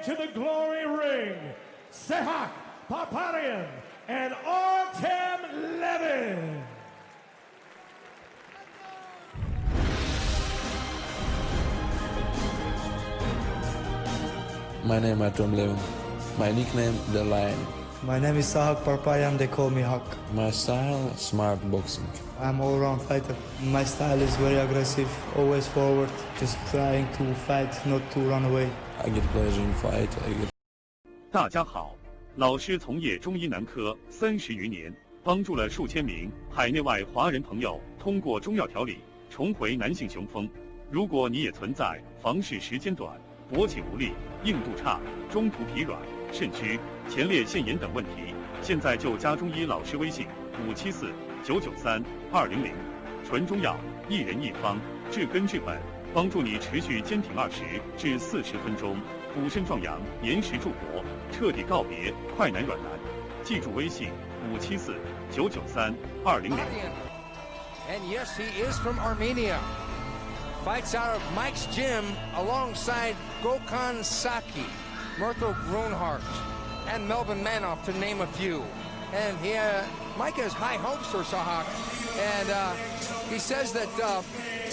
to the glory ring, Sehak Paparian and Artem Levin. My name is Artem Levin. My nickname, The Lion. My name is Sahak Parpayan, they call me Hak. My style, smart boxing. I'm an all-round fighter. My style is very aggressive, always forward, just trying to fight, not to run away. I get pleasure in fight. 大家好，老师从业中医男科30余年，帮助了数千名海内外华人朋友通过中药调理重回男性雄风。如果你也存在房事时间短、勃起无力、硬度差、中途疲软、肾虚、前列腺炎等问题，现在就加中医老师微信574-993-200，纯中药，一人一方，治根治本，帮助你持续坚挺20至40分钟，补肾壮阳，延时助勃，彻底告别快男软男。记住微信574-993-200。And yes, he is from Armenia. Fights out of Mike's gym alongside Gokhan Saki, Murtho Grunhart, and Melvin Manoff, to name a few. And Mike has high hopes for Sahak, and he says that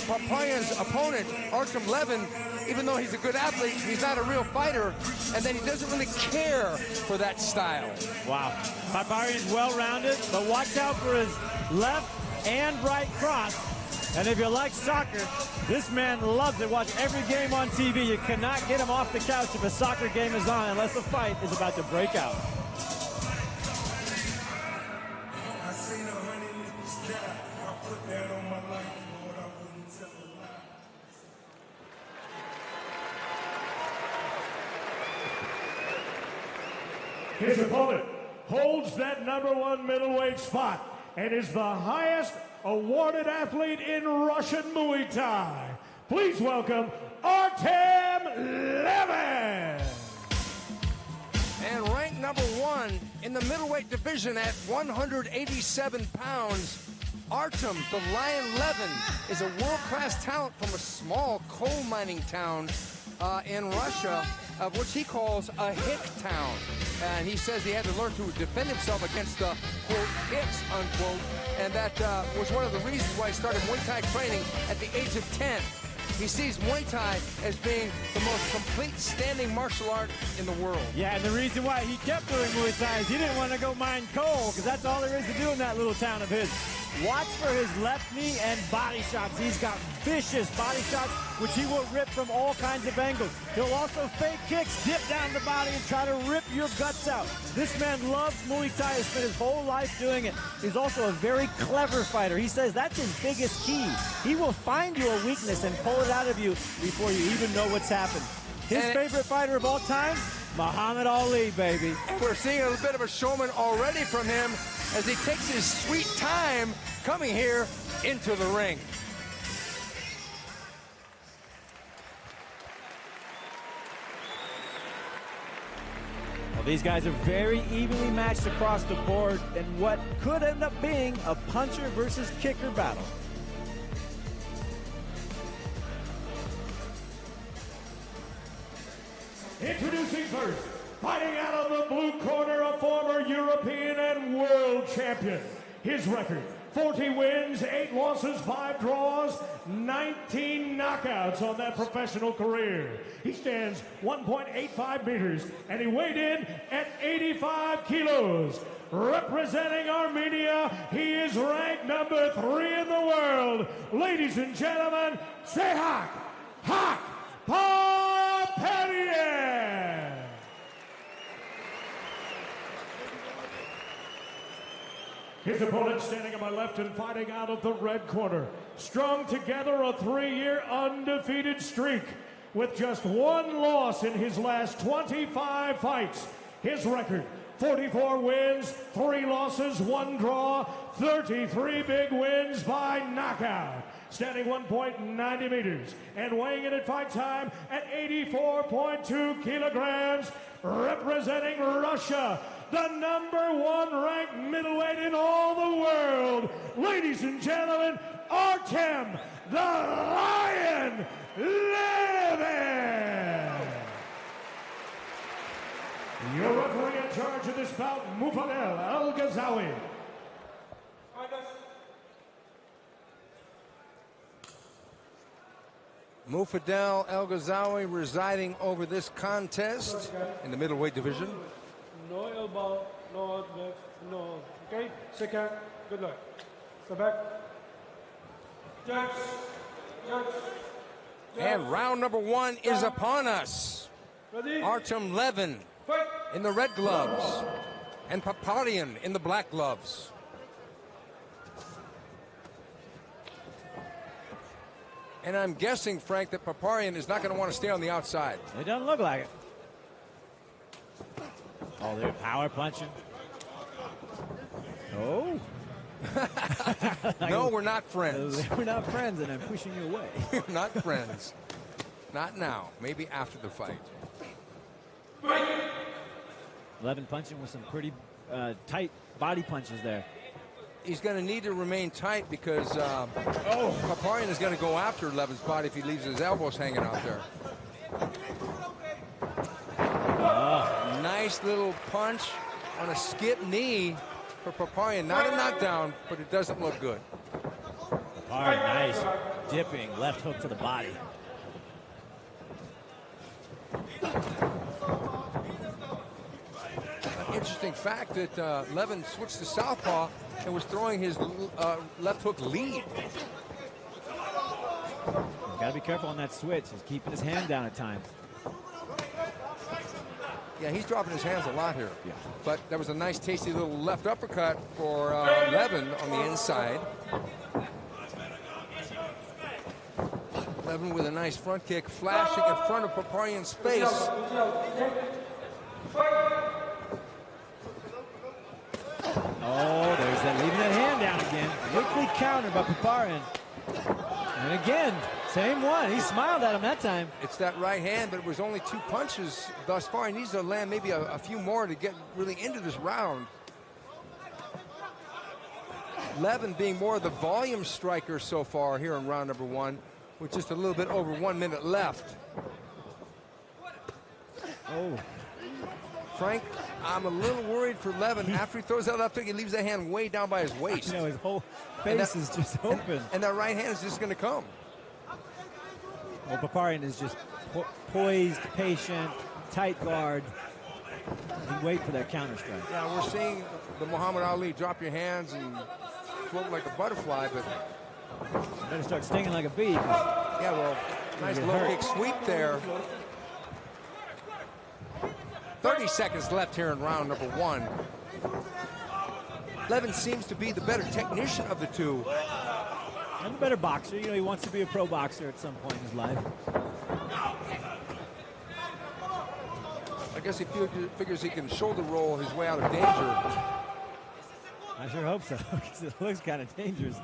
Papayan's opponent, Artem Levin, even though he's a good athlete, he's not a real fighter, and that he doesn't really care for that style. Wow. Papayan's well-rounded, but watch out for his left and right cross. And if you like soccer, this man loves it. Watch every game on TV. You cannot get him off the couch if a soccer game is on unless a fight is about to break out. His opponent holds that #1 middleweight spot and is the highest awarded athlete in Russian Muay Thai. Please welcome Artem Levin. And ranked #1 in the middleweight division at 187 pounds, Artem the Lion Levin is a world-class talent from a small coal mining town in Russia, which he calls a hick town. And he says he had to learn to defend himself against the, quote, hicks, unquote, and that was one of the reasons why he started Muay Thai training at the age of 10. He sees Muay Thai as being the most complete standing martial art in the world. Yeah, and the reason why he kept doing Muay Thai is he didn't want to go mine coal, because that's all there is to do in that little town of his. Watch for his left knee and body shots. He's got vicious body shots, which he will rip from all kinds of angles. He'll also fake kicks, dip down the body, and try to rip your guts out. This man loves Muay Thai. He's spent his whole life doing it. He's also a very clever fighter. He says that's his biggest key. He will find you a weakness and pull it out of you before you even know what's happened. His favorite fighter of all time, Muhammad Ali, baby. And we're seeing a bit of a showman already from him as he takes his sweet time coming here into the ring. Well, these guys are very evenly matched across the board in what could end up being a puncher versus kicker battle. Introducing first, fighting out of the blue corner, a former European and world champion. His record, 40 wins, 8 losses, 5 draws, 19 knockouts on that professional career. He stands 1.85 meters, and he weighed in at 85 kilos. Representing Armenia, he is ranked #3 in the world. Ladies and gentlemen, Sehak Paparian. His opponent standing on my left and fighting out of the red corner. Strung together a 3-year undefeated streak with just 1 loss in his last 25 fights. His record, 44 wins, 3 losses, 1 draw, 33 big wins by knockout. Standing 1.90 meters and weighing in at fight time at 84.2 kilograms, representing Russia, the #1 ranked middleweight in all the world. Ladies and gentlemen, Artem the Lion Levin. Your referee in charge of this bout, Mufadel Al-Ghazawi. Mufadel El-Ghazawi residing over this contest in the middleweight division. No elbow, no left, no. Okay, second, good luck. Step back. Judge. And round number 1 is upon us. Ready? Artem Levin Fight. in the red gloves and Paparian in the black gloves. And I'm guessing, Frank, that Paparian is not going to want to stay on the outside. It doesn't look like it. Oh, they're power punching. Oh. No, we're not friends. We're not friends, and I'm pushing you away. We're not friends. Not now. Maybe after the fight. Levin punching with some pretty tight body punches there. He's going to need to remain tight because Paparian is going to go after Levin's body if he leaves his elbows hanging out there. Nice little punch on a skip knee for Paparian. Not a knockdown, but it doesn't look good. Hard, nice, dipping left hook to the body. Interesting fact that Levin switched to southpaw and was throwing his left hook lead. Got to be careful on that switch. He's keeping his hand down at times. Yeah, he's dropping his hands a lot here. Yeah. But that was a nice, tasty little left uppercut for Levin on the inside. Levin with a nice front kick, flashing in front of Paparian's face. Oh, there's that, leaving that hand down again. Quickly countered by Paparian. And again, same one. He smiled at him that time. It's that right hand, but it was only 2 punches thus far. He needs to land maybe a few more to get really into this round. Levin being more of the volume striker so far here in round number 1, with just a little bit over 1 minute left. Oh. Frank, I'm a little worried for Levin. After he throws that left hook, he leaves that hand way down by his waist. You know, his whole face is just open. And that right hand is just going to come. Well, Paparian is just poised, patient, tight guard, and wait for that counter strike. Yeah, we're seeing the Muhammad Ali drop your hands and float like a butterfly, but you better start stinging like a bee. Yeah, well, nice low kick sweep there. 30 seconds left here in round number 1. Levin seems to be the better technician of the two. And a better boxer. You know, he wants to be a pro boxer at some point in his life. I guess he figures he can shoulder roll his way out of danger. I sure hope so, because it looks kind of dangerous.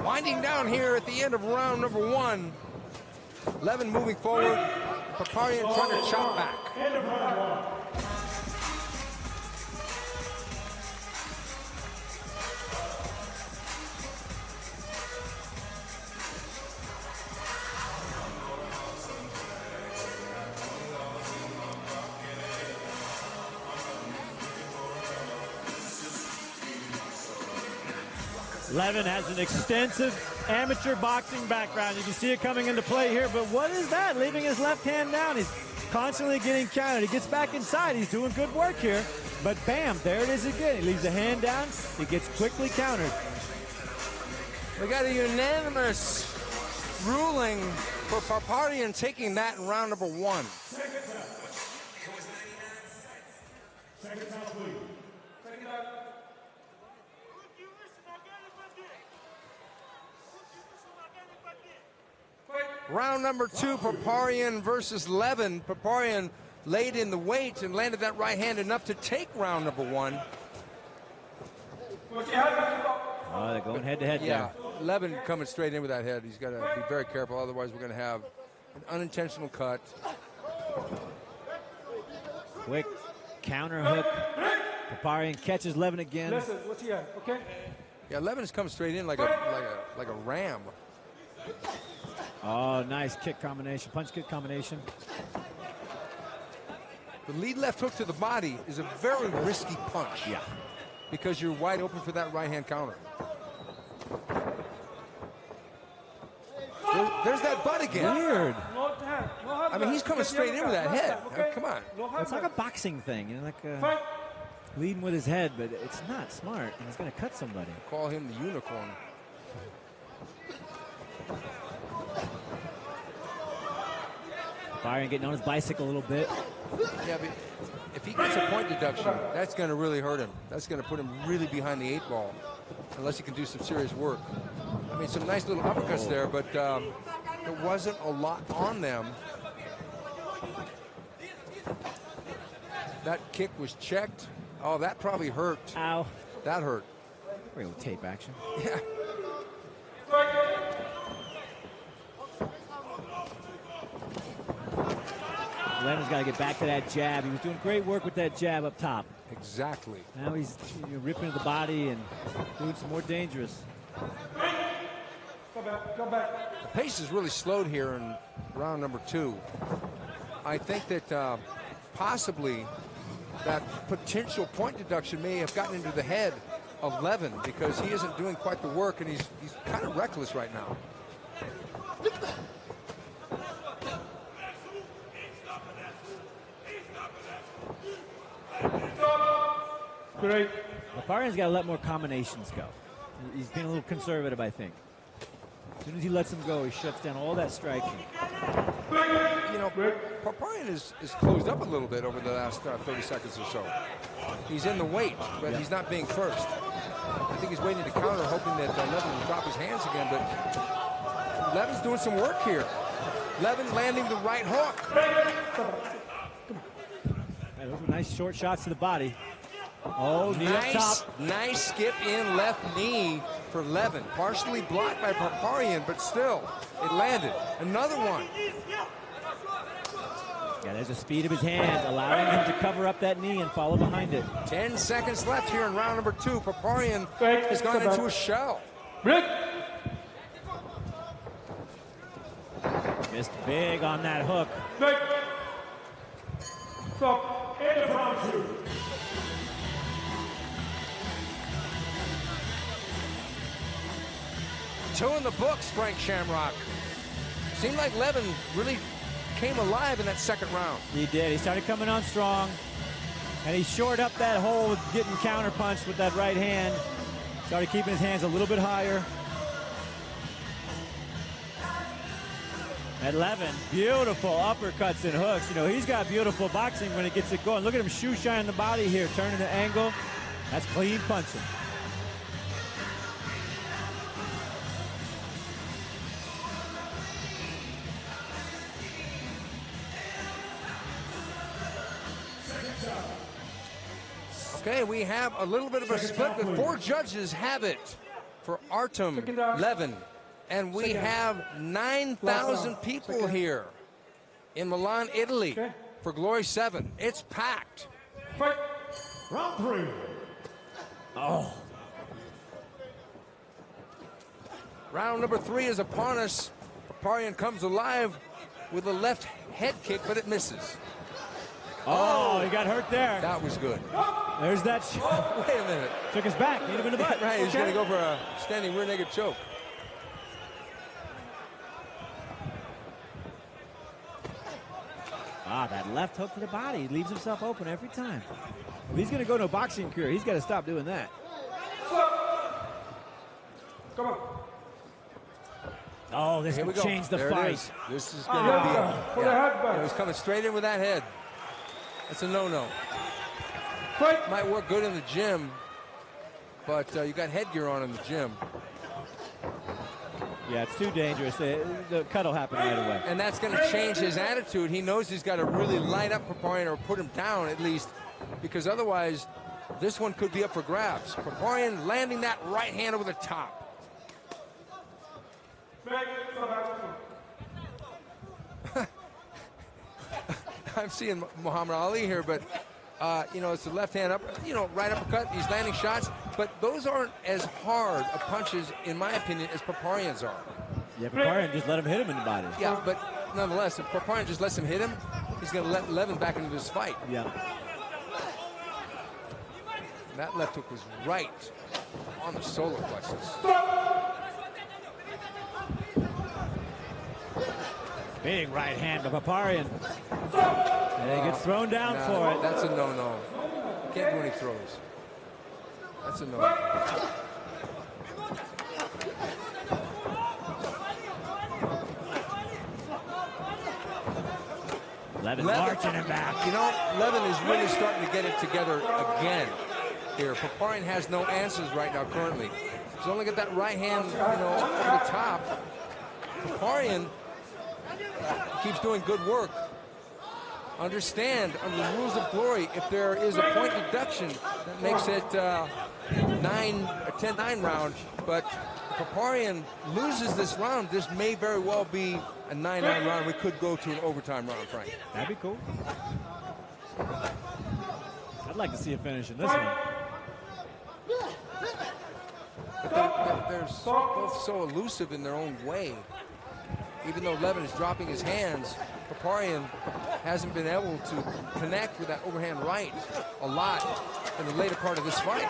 Winding down here at the end of round number 1. Levin moving forward, Paparian trying to chop back. Levin has an extensive amateur boxing background. You can see it coming into play here, but what is that? Leaving his left hand down. He's constantly getting countered. He gets back inside. He's doing good work here, but bam, there it is again. He leaves the hand down. He gets quickly countered. We got a unanimous ruling for Paparian taking that in round number 1. Round number 2, Paparian versus Levin. Paparian laid in the weight and landed that right hand enough to take round number 1. Oh, they're going head-to-head Yeah, there. Levin coming straight in with that head. He's got to be very careful, otherwise we're going to have an unintentional cut. Quick counter hook. Paparian catches Levin again. Listen, what's he at? Okay. Yeah, Levin's come straight in like a ram. Oh, nice kick combination, punch kick combination. The lead left hook to the body is a very risky punch. Yeah. Because you're wide open for that right hand counter. There's that butt again. Weird. I mean, he's coming straight in with that head. Come on. It's like a boxing thing, you know, like leading with his head, but it's not smart, and he's going to cut somebody. Call him the unicorn. Byron getting on his bicycle a little bit. Yeah, but if he gets a point deduction, that's going to really hurt him. That's going to put him really behind the 8 ball, unless he can do some serious work. I mean, some nice little uppercuts there, but there wasn't a lot on them. That kick was checked. Oh, that probably hurt. Ow. That hurt. Real tape action. Yeah. Levin's got to get back to that jab. He was doing great work with that jab up top. Exactly. Now he's ripping to the body and doing some more dangerous. Go back. The pace is really slowed here in round number 2. I think that possibly that potential point deduction may have gotten into the head of Levin because he isn't doing quite the work and he's kind of reckless right now. Great. Loparian's got to let more combinations go. He's being a little conservative, I think. As soon as he lets him go, he shuts down all that striking. You know, Poparian is closed up a little bit over the last 30 seconds or so. He's in the weight, but he's not being first. I think he's waiting to counter, hoping that Levin will drop his hands again, but Levin's doing some work here. Levin landing the right hook. Man, those were nice short shots to the body. Oh, knee up top. Nice skip in left knee for Levin. Partially blocked by Poparian, but still, it landed. Another one. Yeah, there's the speed of his hands, allowing him to cover up that knee and follow behind it. 10 seconds left here in round number 2. Poparian has gone into a shell. Missed big on that hook. Stop. End of round 2. Two in the books, Frank Shamrock. Seemed like Levin really came alive in that second round. He did. He started coming on strong, and he shored up that hole with getting counterpunched with that right hand. Started keeping his hands a little bit higher. At Levin, beautiful uppercuts and hooks. You know, he's got beautiful boxing when he gets it going. Look at him shoe shine the body here, turning the angle. That's clean punching. Okay, we have a little bit of a split, but 4 judges have it for Artem Levin. And we have 9,000 people here in Milan, Italy for Glory 7. It's packed. Round 3. Oh. Round number 3 is upon us. Poparian comes alive with a left head kick, but it misses. Oh, he got hurt there. That was good. There's that shot. Wait a minute. Took his back, hit him in the butt. Right, he's going to go for a standing rear naked choke. Ah, that left hook to the body. He leaves himself open every time. If he's going to go to a boxing career, he's got to stop doing that. Come on. Oh, this Here we could go. change the There fight. it is. This is going to be For the headbutt. He's coming straight in with that head. That's a no-no. Fight. Might work good in the gym, but you got headgear on in the gym. Yeah, it's too dangerous. The cut will happen right away. And that's going to change his attitude. He knows he's got to really light up Poparian or put him down at least, because otherwise this one could be up for grabs. Poparian landing that right hand over the top. I'm seeing Muhammad Ali here, but you know, it's the left hand up, you know, right uppercut. He's landing shots, but those aren't as hard of punches, in my opinion, as Poparian's are. Yeah, Poparian just let him hit him in the body. Yeah, but nonetheless, if Poparian just lets him hit him, he's going to let Levin back into this fight. Yeah. And that left hook was right on the solar plexus. Big right hand to Poparian. And he gets thrown down for it. That's a no-no. You can't do any throws. That's a no. Levin marching him back. You know, Levin is really starting to get it together again here. Poparian has no answers right now currently. He's only got that right hand, you know, over the top. Poparian keeps doing good work. Understand, under the rules of glory, if there is a point deduction, that makes it a 10-9 round. But if Poparian loses this round, this may very well be a 9-9 round. We could go to an overtime round, Frank. That'd be cool. I'd like to see a finish in this one. But they're both so elusive in their own way. Even though Levin is dropping his hands, Poparian hasn't been able to connect with that overhand right a lot in the later part of this fight.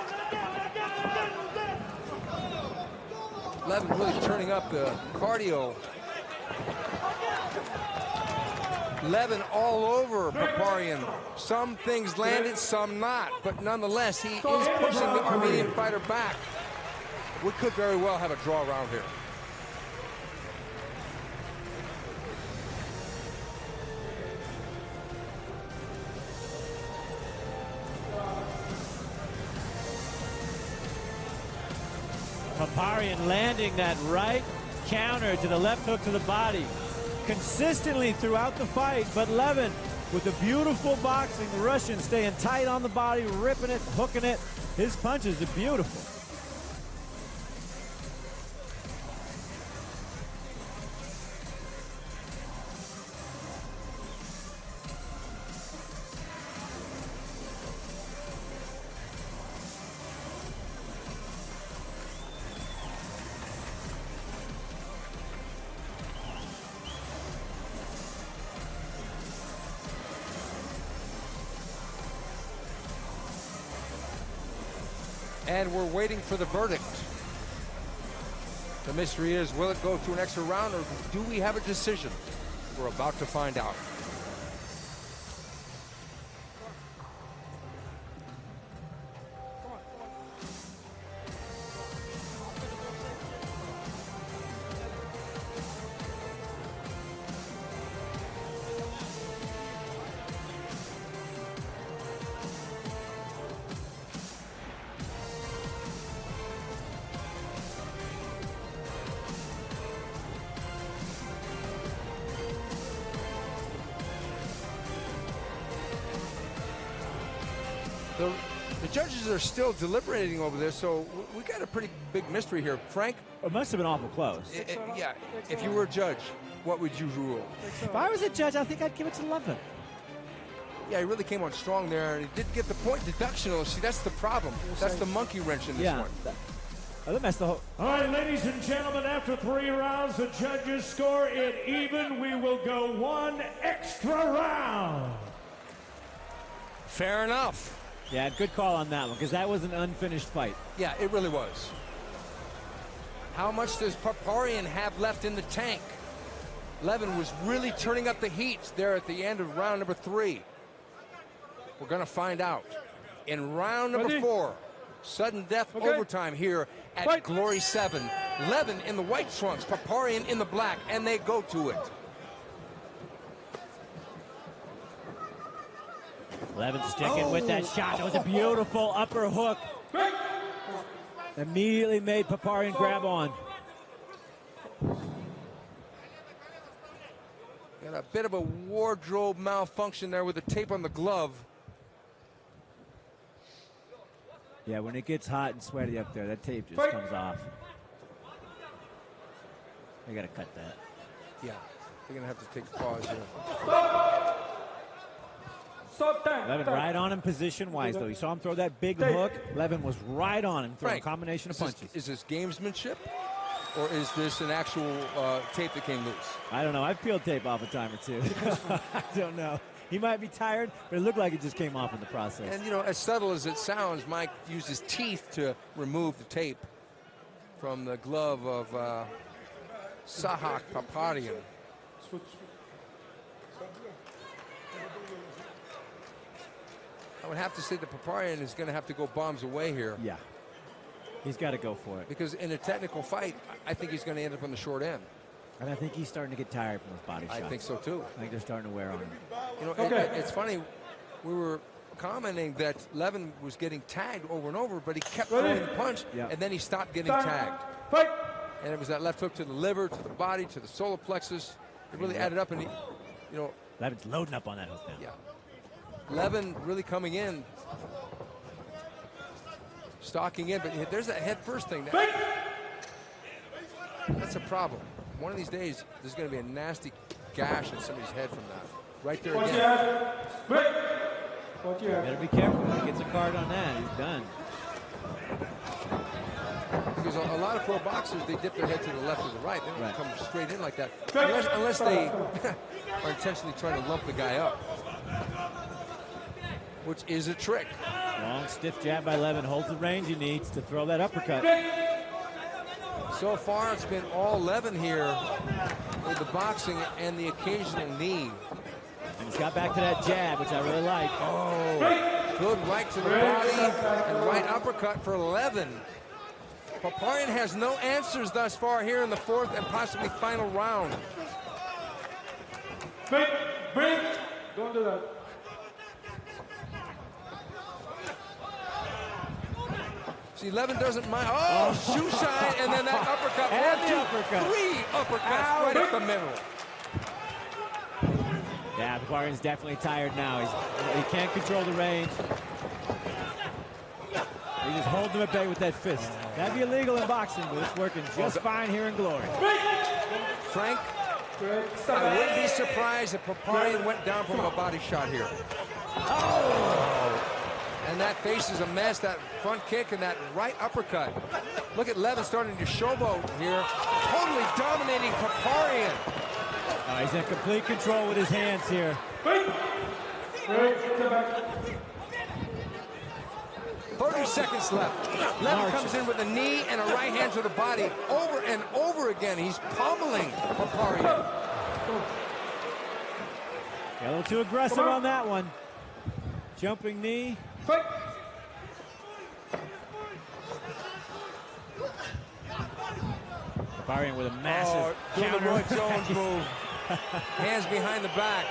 Levin really turning up the cardio. Levin all over Poparian. Some things landed, some not, but nonetheless, he is pushing the Canadian fighter back. We could very well have a draw round here. Poparian landing that right counter to the left hook to the body consistently throughout the fight, but Levin with the beautiful boxing, the Russian staying tight on the body, ripping it, hooking it. His punches are beautiful. And we're waiting for the verdict. The mystery is, will it go to an extra round, or do we have a decision? We're about to find out. The judges are still deliberating over this, so we got a pretty big mystery here. Frank? It must have been awful close. Yeah, if you were a judge, what would you rule? If I was a judge, I think I'd give it to Levin. Yeah, he really came on strong there, and he did get the point deduction. See, that's the problem. That's the monkey wrench in this one. That messed the whole... All right, ladies and gentlemen, after 3 rounds, the judges score it even. We will go 1 extra round. Fair enough. Yeah, good call on that one, because that was an unfinished fight. Yeah, it really was. How much does Poparian have left in the tank? Levin was really turning up the heat there at the end of round number 3. We're going to find out. In round number 4, sudden death overtime here at Glory 7. Levin in the white trunks, Poparian in the black, and they go to it. Levin sticking with that shot. That was a beautiful upper hook. Immediately made Poparian grab on. Got a bit of a wardrobe malfunction there with the tape on the glove. Yeah, when it gets hot and sweaty up there, that tape just comes off. They gotta cut that. Yeah, they're gonna have to take a pause here. Levin right on him position-wise, though. You saw him throw that big hook. Levin was right on him, throwing a combination of punches. Is this gamesmanship? or is this an actual tape that came loose? I don't know. I've peeled tape off a time or two. I don't know. He might be tired, but it looked like it just came off in the process. And, you know, as subtle as it sounds, Mike used his teeth to remove the tape from the glove of Sahak Paparian. I would have to say that Paparian is going to have to go bombs away here. Yeah. He's got to go for it. Because in a technical fight, I think he's going to end up on the short end. And I think he's starting to get tired from his body shots. I think so, too. I think they're starting to wear on him. You know, it's funny. We were commenting that Levin was getting tagged over and over, but he kept throwing the punch, and then he stopped getting tagged. Fight. And it was that left hook to the liver, to the body, to the solar plexus. It really added up, and he, you know. Levin's loading up on that hook now. Yeah. Levin really coming in, stalking in, but there's that head first thing. That's a problem. One of these days, there's going to be a nasty gash in somebody's head from that. Right there again. You better be careful when he gets a card on that. He's done. Because a lot of pro boxers, they dip their head to the left or the right. They don't come straight in like that. Unless they are intentionally trying to lump the guy up. Which is a trick. Long, stiff jab by Levin. Holds the range he needs to throw that uppercut. So far, it's been all Levin here with the boxing and the occasional knee. And he's got back to that jab, which I really like. Oh, good right to the body and right uppercut for Levin. Paparian has no answers thus far here in the fourth and possibly final round. Break. Don't do that. See, Levin doesn't mind. Oh, shoe shine, and then that uppercut. And One, the two, uppercut. 3 uppercuts right up the middle. Yeah, Paparian's definitely tired now. He can't control the range. He just holds him at bay with that fist. That'd be illegal in boxing, but it's working just fine here in Glory. Frank, I wouldn't be surprised if Paparian went down from a body shot here. Oh! And that face is a mess, that front kick and that right uppercut. Look at Levin starting to showboat here. Totally dominating Paparian. He's in complete control with his hands here. 30 seconds left. Levin comes in with a knee and a right hand to the body. Over and over again, he's pummeling Paparian. Got a little too aggressive on that one. Jumping knee. Paparian with a massive counter. Roy Jones move. Hands behind the back.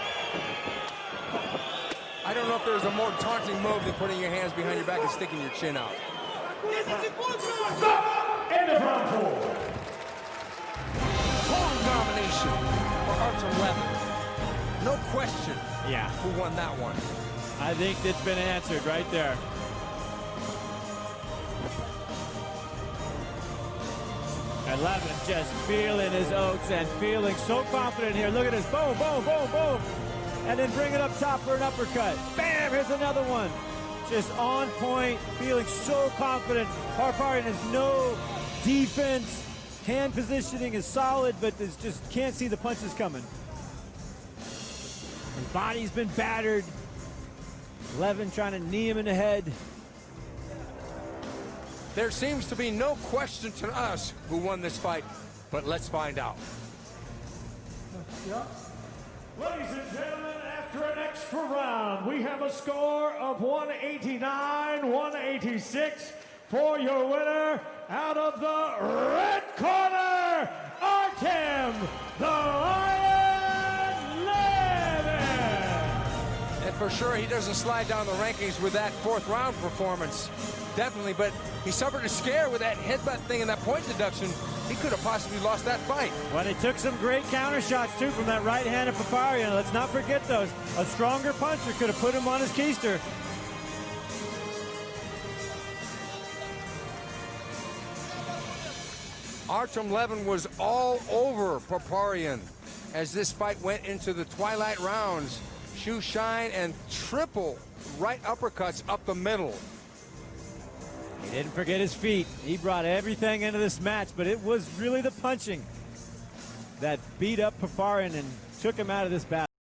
I don't know if there's a more taunting move than putting your hands behind your back and sticking your chin out. End of round 4. Total domination for Artem Levin. No question. Yeah. Who won that one? I think it's been answered right there. And Levin just feeling his oats and feeling so confident here. Look at this. Boom, boom, boom, boom. And then bring it up top for an uppercut. Bam, here's another one. Just on point, feeling so confident. Paparian has no defense. Hand positioning is solid, but just can't see the punches coming. His body's been battered. Levin trying to knee him in the head. There seems to be no question to us who won this fight, but let's find out. Ladies and gentlemen, after an extra round, we have a score of 189-186 for your winner. Out of the red corner, Artem the Lion Levin. And for sure, he doesn't slide down the rankings with that fourth round performance. Definitely, but he suffered a scare with that headbutt thing and that point deduction. He could have possibly lost that fight. Well, he took some great counter shots, too, from that right hand of Paparian. Let's not forget those. A stronger puncher could have put him on his keister. Artem Levin was all over Paparian as this fight went into the twilight rounds. Shoe shine and triple right uppercuts up the middle. He didn't forget his feet. He brought everything into this match, but it was really the punching that beat up Paparin and took him out of this battle.